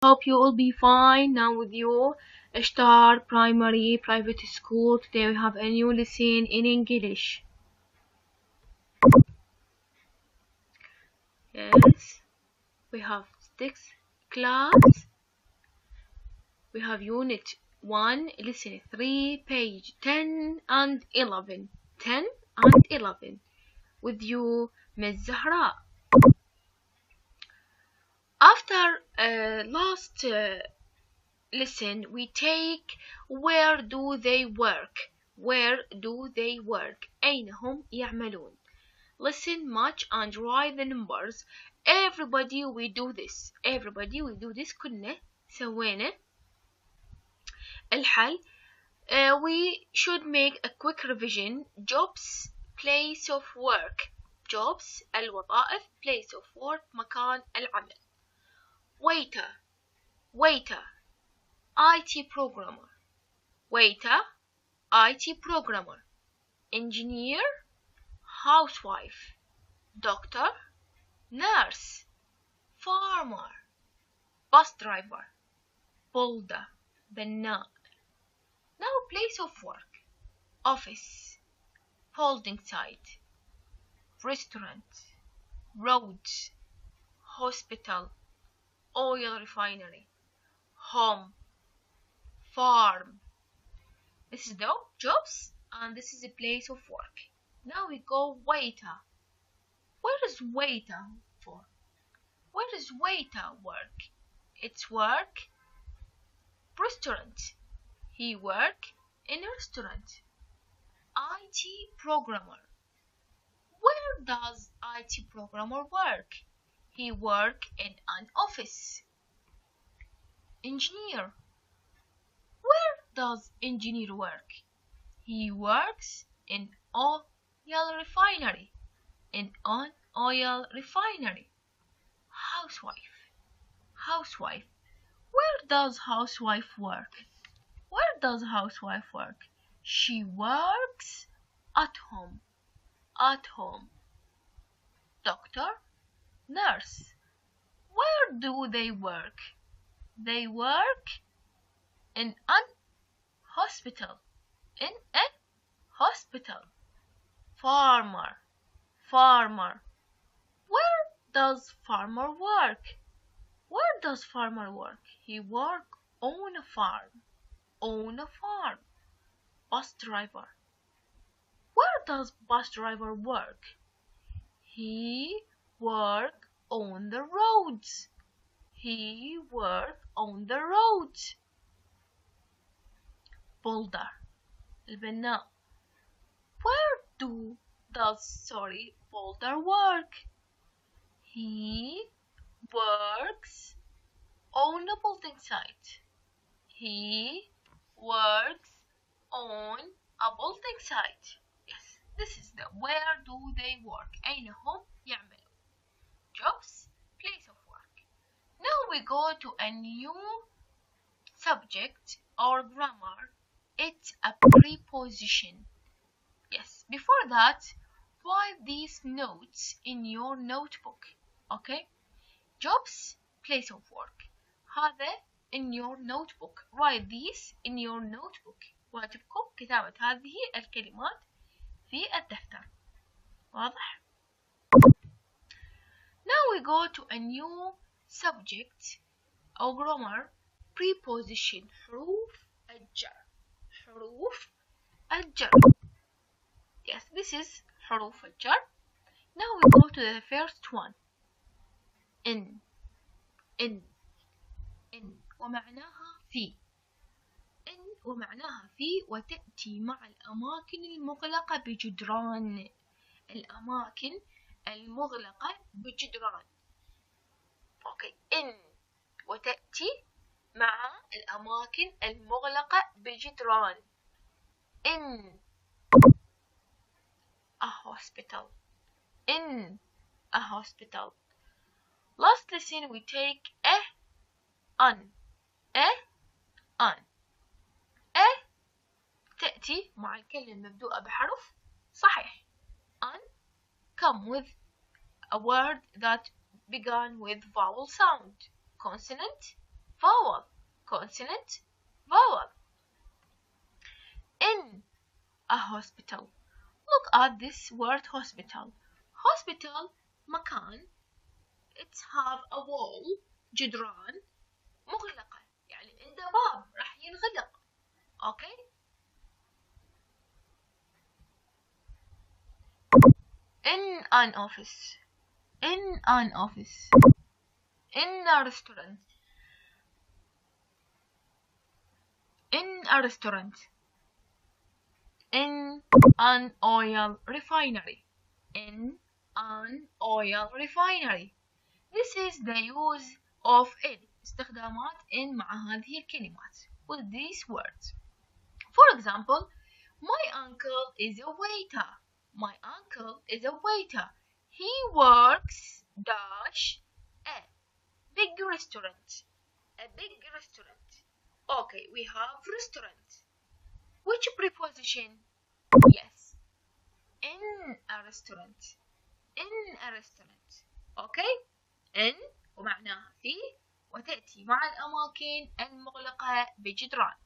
Hope you will be fine now with your Star Primary Private School. Today we have a new lesson in English. Yes, we have 6 class. We have Unit 1, lesson 3, page 10 and 11. 10 and 11 with you, Ms. Zahra. After last lesson, we take where do they work? Where do they work? أين هم يعملون? Listen much and write the numbers. Everybody we do this. Everybody we do this. كنا سوينا الحل. We should make a quick revision. Jobs, place of work. Jobs الوظائف. Place of work مكان العمل. Waiter, waiter, IT programmer. Waiter, IT programmer. Engineer, housewife. Doctor, nurse. Farmer, bus driver. Builder, بناء. Now place of work. Office, holding site. Restaurant, roads. Hospital, oil refinery. Home, farm. This is the jobs and this is a place of work. Now we go waiter. Where is waiter for? Where is waiter work? It's work restaurant. He work in a restaurant. IT programmer. Where does IT programmer work? He work in an office. Engineer. Where does engineer work? He works in oil refinery. In an oil refinery. Housewife. Housewife. Where does housewife work? Where does housewife work? She works at home. At home. Doctor. Nurse. Where do they work? They work in an hospital. In a hospital. Farmer. Farmer. Where does farmer work? Where does farmer work? He work on a farm. On a farm. Bus driver. Where does bus driver work? He work on the roads. He work on the roads. Builder, البناء. Where does builder work? He works on a building site. He works on a building site. Yes, this is the where do they work. أين هم يعملون. Jobs, place of work. Now we go to a new subject or grammar. It's a preposition. Yes, before that, write these notes in your notebook. Okay? Jobs, place of work. هذا in your notebook. Write these in your notebook. واجبكم كتابة هذه الكلمات في الدفتر. واضح؟ Now we go to a new subject or grammar. Preposition. حروف الجر. حروف الجر. Yes, this is حروف الجر. Now we go to the first one. إن ومعناها في. إن ومعناها في وتأتي مع الأماكن المغلقة بجدران. الأماكن المغلقة بجدران. أوكي. إن وتأتي مع الأماكن المغلقة بجدران. In a hospital. In a hospital. Last lesson we take an. تأتي مع الكلمة المبدوءة بحرف صحيح. An come with a word that began with vowel sound. Consonant, vowel, consonant, vowel. In a hospital. Look at this word hospital. Hospital مكان it have a wall جدران مغلقة يعني عنده باب راح ينغلق. Okay. In an office. In an office. In a restaurant. In a restaurant. In an oil refinery. In an oil refinery. This is the use of in. استخدامات in مع هذه الكلمات. With these words. For example, my uncle is a waiter. My uncle is a waiter. He works dash a big restaurant. A big restaurant. Okay, we have restaurant. Which preposition? Yes. In a restaurant. In a restaurant. Okay? in ومعناها في وتأتي مع الأماكن المغلقة بجدران.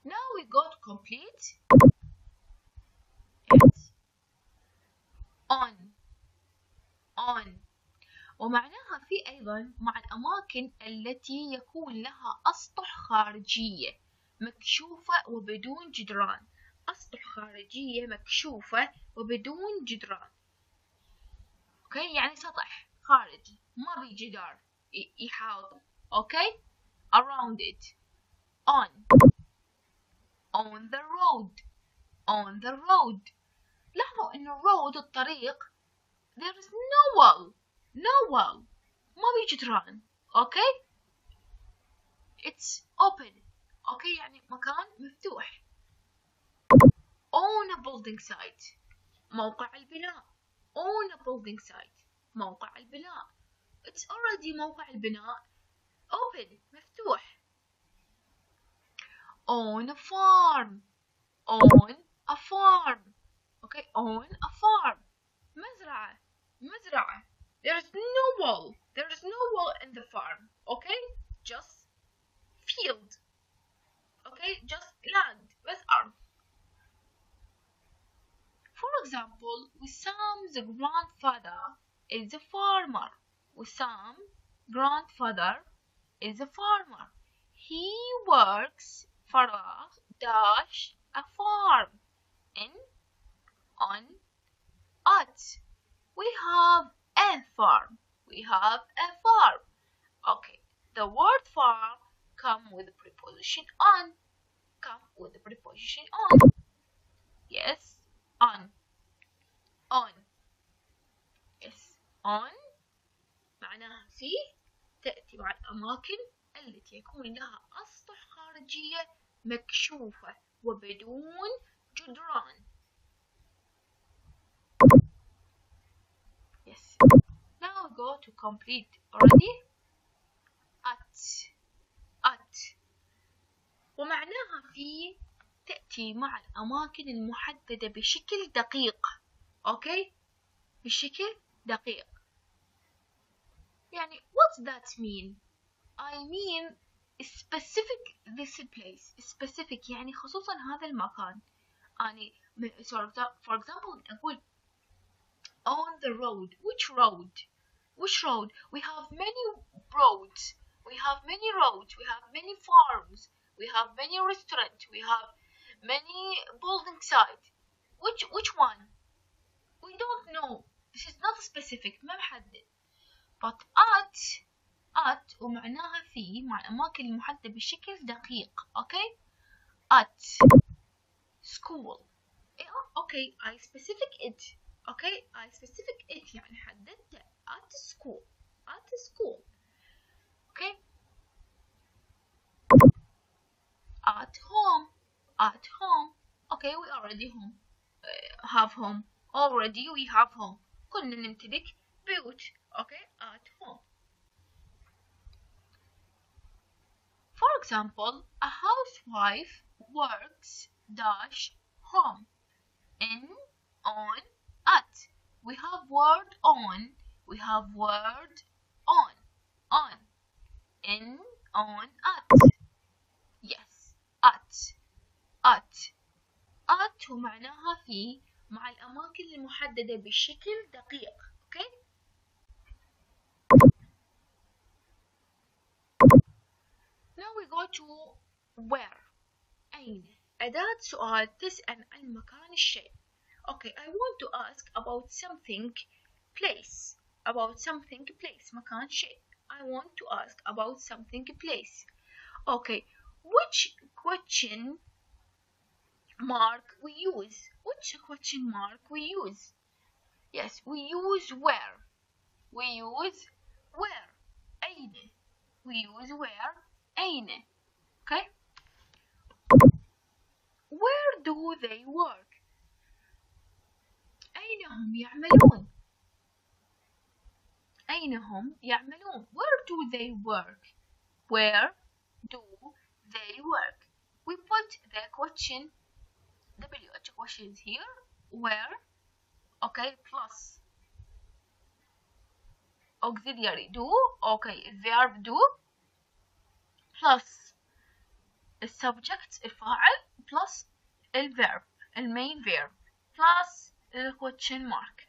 Now we go to complete. Yes. On ومعناها في أيضا مع الأماكن التي يكون لها أسطح خارجية مكشوفة وبدون جدران. أسطح خارجية مكشوفة وبدون جدران. أوكي يعني سطح خارجي ما بي جدار يحاوطه. أوكي around it. on the road. On the road. لاحظوا إنه road الطريق there is no wall. No wall. ما بي جدران. أوكي it's open. أوكي يعني مكان مفتوح. on a building site. موقع البناء. on a building site. موقع البناء. it's already موقع البناء open مفتوح. on a farm. on a farm. okay on a farm. مزرعة. مزرعة. There is no wall. There is no wall in the farm. Okay just field. Okay just land. بس أرض. For example, Wissam's grandfather is a farmer. Wissam's grandfather is a farmer. He works فراغ dash a farm. In, on, at. We have a farm. We have a farm. Okay, the word farm come with the preposition on. Come with the preposition on. Yes, on. On. Yes, on معناها في تأتي مع الأماكن التي يكون لها أسطح خارجية مكشوفة وبدون جدران. Yes. Now we go to complete already. at ومعناها في تأتي مع الأماكن المحددة بشكل دقيق. أوكي بشكل دقيق. يعني what that mean? I mean specific this place. Specific يعني خصوصا هذا المكان. يعني for example نقول on the road. Which road? Which road? We have many roads. We have many roads. We have many farms. We have many restaurants. We have many building sites. Which one? We don't know. This is not specific. ما محدد. But at ومعناها في مع الأماكن المحددة بشكل دقيق. Okay? At school. Okay, I specific it. Okay, I specific it يعني حددته. At school. At school. Okay? At home. At home. Okay, we already home. Have home. Already we have home. كنا نمتلك بيوت. Okay, at home. For example, a housewife works dash home. In, on, at. We have word on. we have word on, in, on, at. Yes, at ومعناها في مع الأماكن المحددة بشكل دقيق. Okay. Now we go to where. أين. أداة سؤال تسأل عن مكان الشيء. Okay, I want to ask about something place. مكان شيء. I want to ask about something place. Okay, which question mark we use? Yes, we use where. أين. أين. Okay. Where do they work? أين هم يعملون. Where do they work? We put the question questions here. Where? Okay, plus auxiliary do. Okay, verb do plus السبجكت الفاعل plus الverb main verb plus the question mark.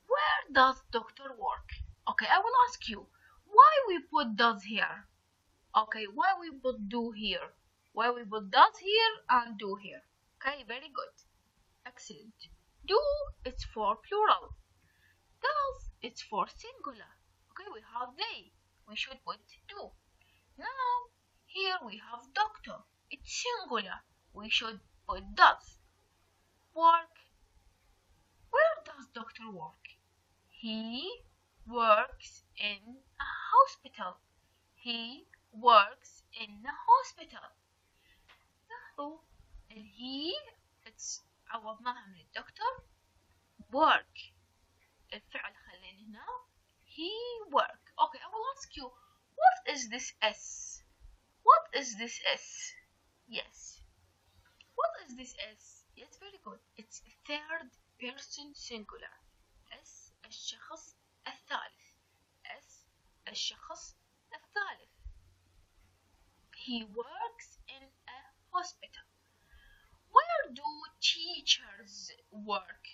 Where does doctor work? Okay, I will ask you why we put does here. Okay, why we put do here? Why we put does here and do here? Okay, very good. Excellent. Do it's for plural. Does it's for singular. Okay, we have they. We should put do. Now here we have doctor. It's singular. We should put does. Work. Where does doctor work? He works in a hospital. لاحظوا he it's عوضناها من الدكتور. work الفعل خلينا هنا. He work. Okay, I will ask you what is this S? Yes. What is this S? Yes, very good. It's third person singular. S الشخص الثالث. He works in a hospital. Where do teachers work?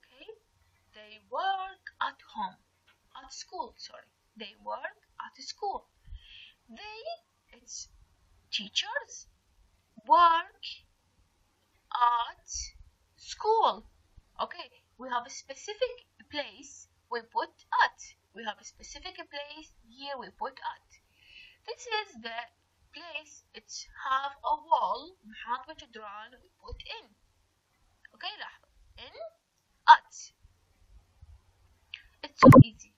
Okay, they work at school. They work at school. It's teachers work at school. Okay, we have a specific place, we put at. We have a specific place, here we put at. This is the place, it's have a wall, محاط بجدران, we put in. Okay, لاحظوا, in, at. It's so easy.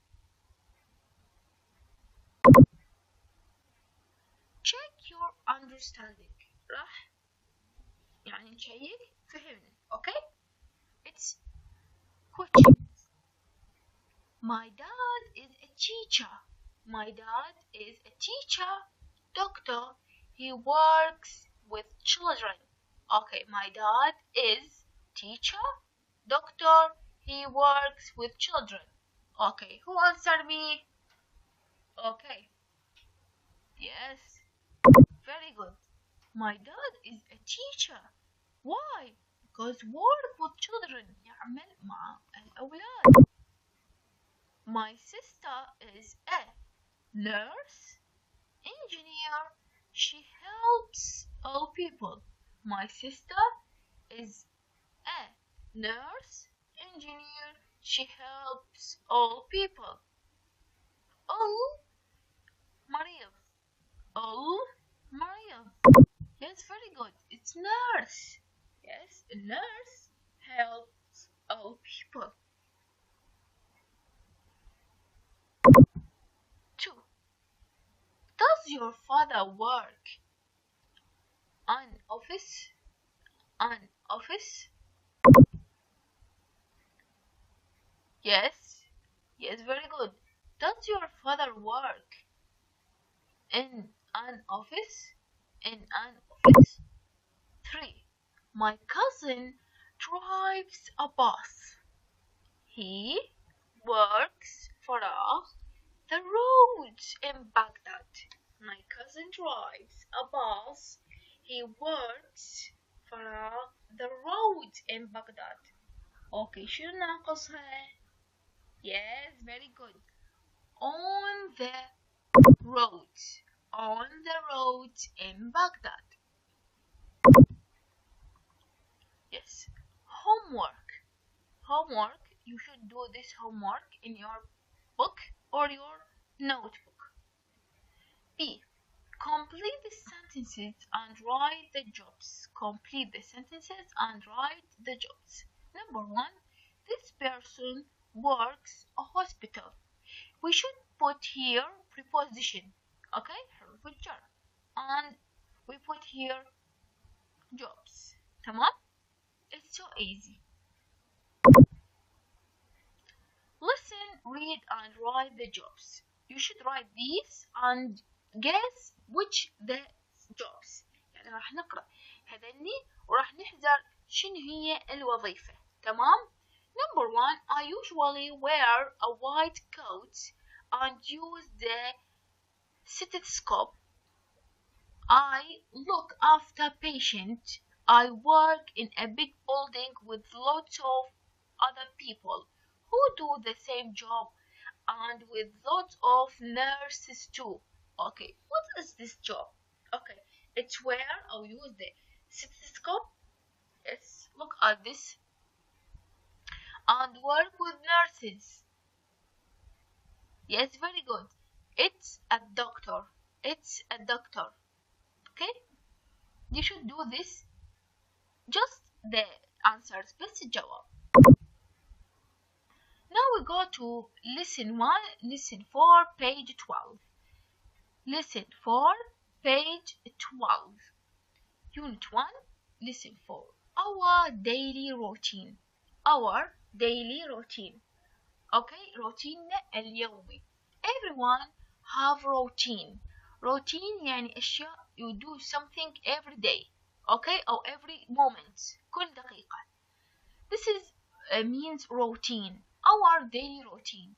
Check your understanding. راح يعني نشيك فهمنا. Okay, it's questions. My dad is a teacher. Doctor, he works with children. Okay, my dad is teacher. Doctor, he works with children. Okay, who answered me? Okay, yes, very good. My dad is a teacher. Why? Because work with children يعمل مع الأولاد. My sister is a nurse, engineer. She helps all people. My sister is a nurse, engineer. She helps all people. مريض. Yes, very good. It's nurse. Yes, a nurse helps all people. 2. Does your father work an office? Yes, very good. Does your father work in an office? 3. My cousin drives a bus. He works فراغ the roads in Baghdad. My cousin drives a bus. He works فراغ the roads in Baghdad. Okay, شنو ناقصها؟ Yes, very good. On the roads. On the roads in Baghdad. Yes. Homework. Homework. You should do this homework in your book or your notebook. B. Complete the sentences and write the jobs. Complete the sentences and write the jobs. Number 1. This person works a hospital. We should put here preposition. Okay? حرف الجر. And we put here jobs. تمام? It's so easy. Listen, read and write the jobs. You should write these and guess which the jobs. يعني راح نقرأ هذني وراح نحذر شنو هي الوظيفة. تمام؟ Number 1. I usually wear a white coat and use the stethoscope. I look after patients. I work in a big building with lots of other people who do the same job and with lots of nurses too. Okay, what is this job? Okay, it's where I use the stethoscope. Let's look at this. And work with nurses. Yes, very good. It's a doctor. It's a doctor. Okay? You should do this. Just the answers. بس الجواب. Now we go to lesson 1, lesson 4, page 12. Lesson 4, page 12. Unit 1, lesson 4. Our daily routine. Our daily routine. Okay, routine اليومي. Everyone have routine. Routine يعني أشياء you do something every day. Okay, or every moment. كل دقيقة. This is means routine. Our daily routine.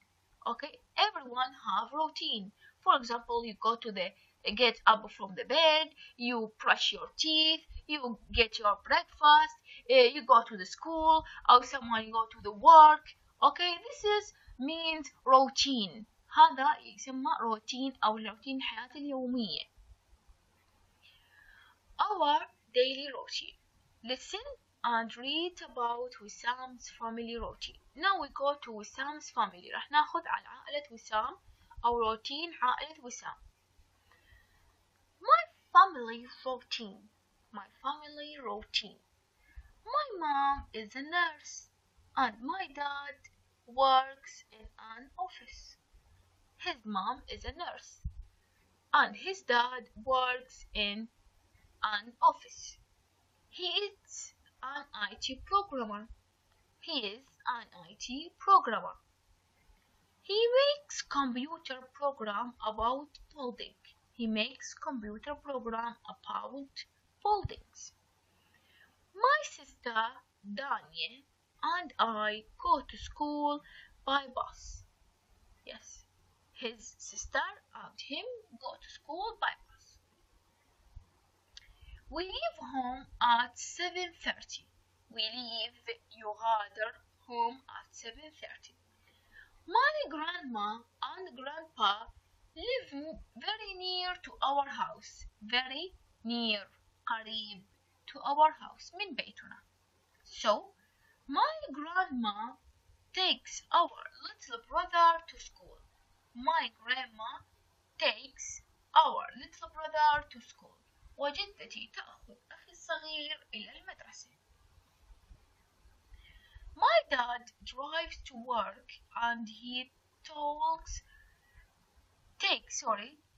Okay, everyone have routine. For example, you go to the get up from the bed, you brush your teeth, you get your breakfast, you go to the school, or someone go to the work. Okay, this is means routine. هذا يسمى routine أو routine الحياة اليومية. Our daily routine. Listen and read about Wissam's family routine. Now we go to Wissam's family. راح ناخذ عن عائلة وسام أو routine عائلة وسام. My family routine. My family routine. My mom is a nurse and my dad works in an office. His mom is a nurse and his dad works in an office. He is an IT programmer. He is an IT programmer. He makes computer program about building. He makes computer program about buildings. My sister Danya and I go to school by bus. Yes, his sister and him go to school by bus. We leave home at 7:30. We leave يغادر home at 7:30. My grandma and grandpa live very near to our house. Very near. قريب to our house. من بيتنا. So, my grandma takes our little brother to school. My grandma takes our little brother to school. وجدتي تأخذ أخي الصغير إلى المدرسة. My dad drives to work and he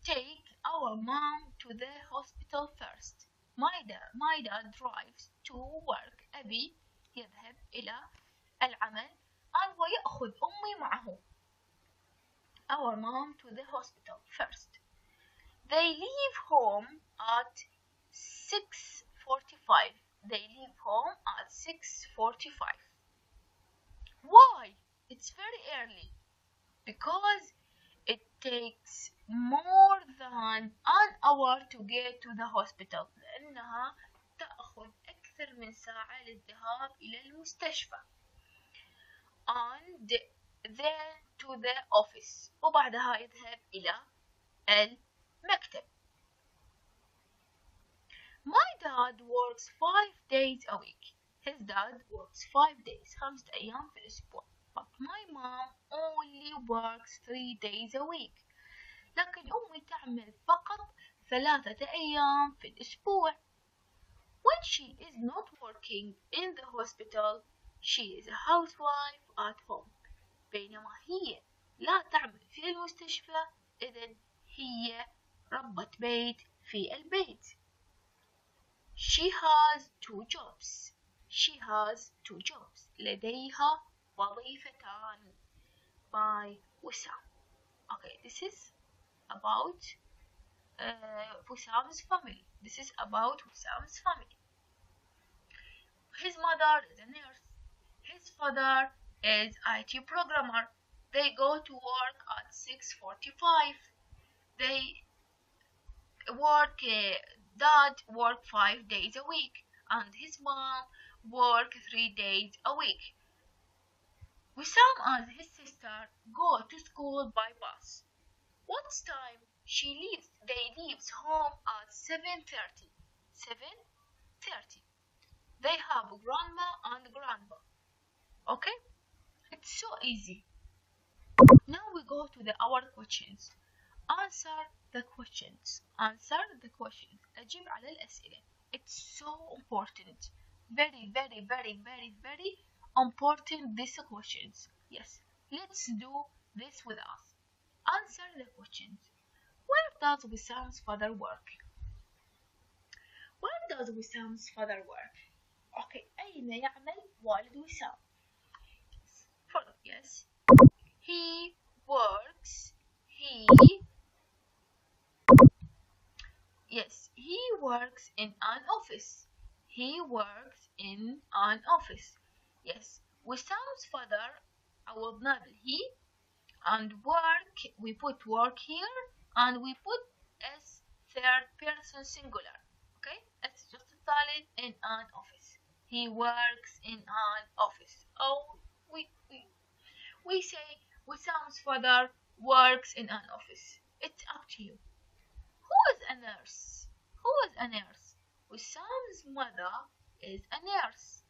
take our mom to the hospital first. My dad drives to work. أبي يذهب إلى العمل and ويأخذ أمي معه. Our mom to the hospital first. They leave home at 6:45. They leave home at 6:45. Why? it's very early because it takes more than an hour to get to the hospital لأنها تأخذ أكثر من ساعة للذهاب إلى المستشفى and then to the office وبعدها يذهب إلى المكتب. My dad works 5 days a week. His dad works 5 days 5 أيام في الأسبوع. But my mom only works 3 days a week. لكن أمي تعمل فقط 3 أيام في الأسبوع. When she is not working in the hospital, she is a housewife at home. بينما هي لا تعمل في المستشفى إذن هي ربة بيت في البيت. She has 2 jobs. She has 2 jobs. لديها وظيفتان. By Wissam. Okay, this is about Wissam's family. This is about Wissam's family. His mother is a nurse. His father is IT programmer. They go to work at 6:45. They work, dad work 5 days a week, and his mom work 3 days a week. Wissam and his sister go to school by bus. What time they leaves home at 7:30. 7:30. They have grandma and grandpa. Okay? It's so easy. Now we go to our questions. Answer the questions. Answer the questions. أجيب على الأسئلة. It's so important. Very, very, very, very, very important these questions. Yes. Let's do this with us. Answer the questions. Where does Wissam's father work? Where does Wissam's father work? Okay. أين يعمل والد وسام? Yes. He works in an office. He works in an office. Yes. Wissam's father عوضنا بالهي and work we put work here and we put as third person singular. Okay? It's just الثالث in an office. He works in an office. Oh, we say Wissam's father works in an office. It's up to you. Who is a nurse? Who is a nurse? Wissam's mother is a nurse.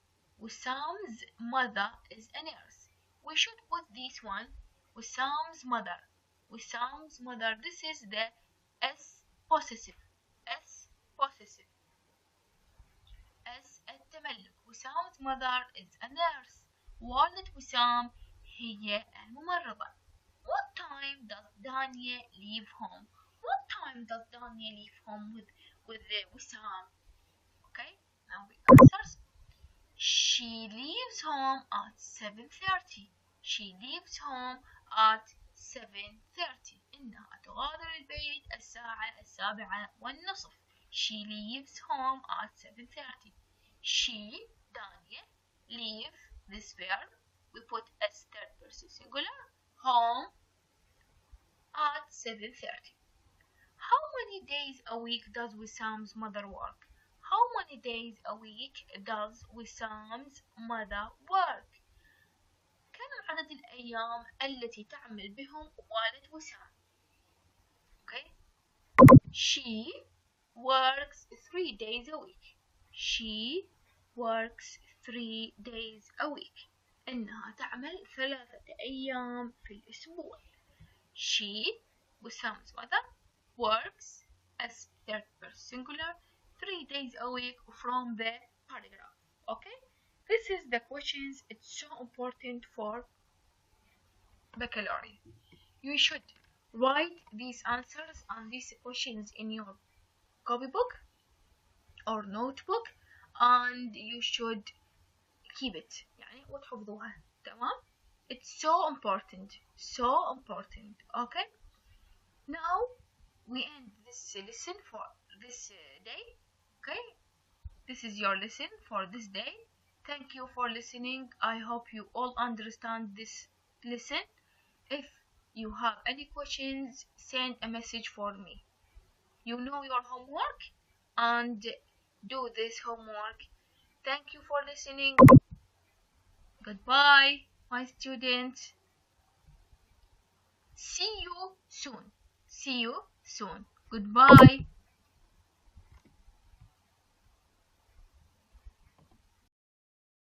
Wissam's mother is a nurse. We should put this one. Wissam's mother. Wissam's mother. This is the S possessive. S possessive. S التملك. Wissam's mother is a nurse. والدة وسام هي الممرضة. What time does Dania leave home? What time does Dania leave home with Wissam? Okay, now we answers. She leaves home at 7:30. She leaves home at 7:30. إنها تغادر البيت الساعة 7:30. She leaves home at 7:30. She, Dania, leave this verb. We put as third person singular. Home at 7:30. How many days a week does Wissam's mother work? How many days a week does Wissam's mother work? كم عدد الأيام التي تعمل بهم والد وسام؟ Okay. She works 3 days a week. She works 3 days a week. إنها تعمل 3 أيام في الأسبوع. She, Wissam's mother, works as third person singular 3 days a week from the paragraph. Okay? This is the questions. It's so important for baccalaureate. You should write these answers and these questions in your copybook or notebook and you should keep it يعني وتحفظوها. تمام? It's so important. So important. Okay? Now we end this lesson for this day. Okay? This is your lesson for this day. Thank you for listening. I hope you all understand this listen. If you have any questions, send a message for me. You know your homework and do this homework. Thank you for listening. Goodbye, my students. See you soon. See you soon. Goodbye.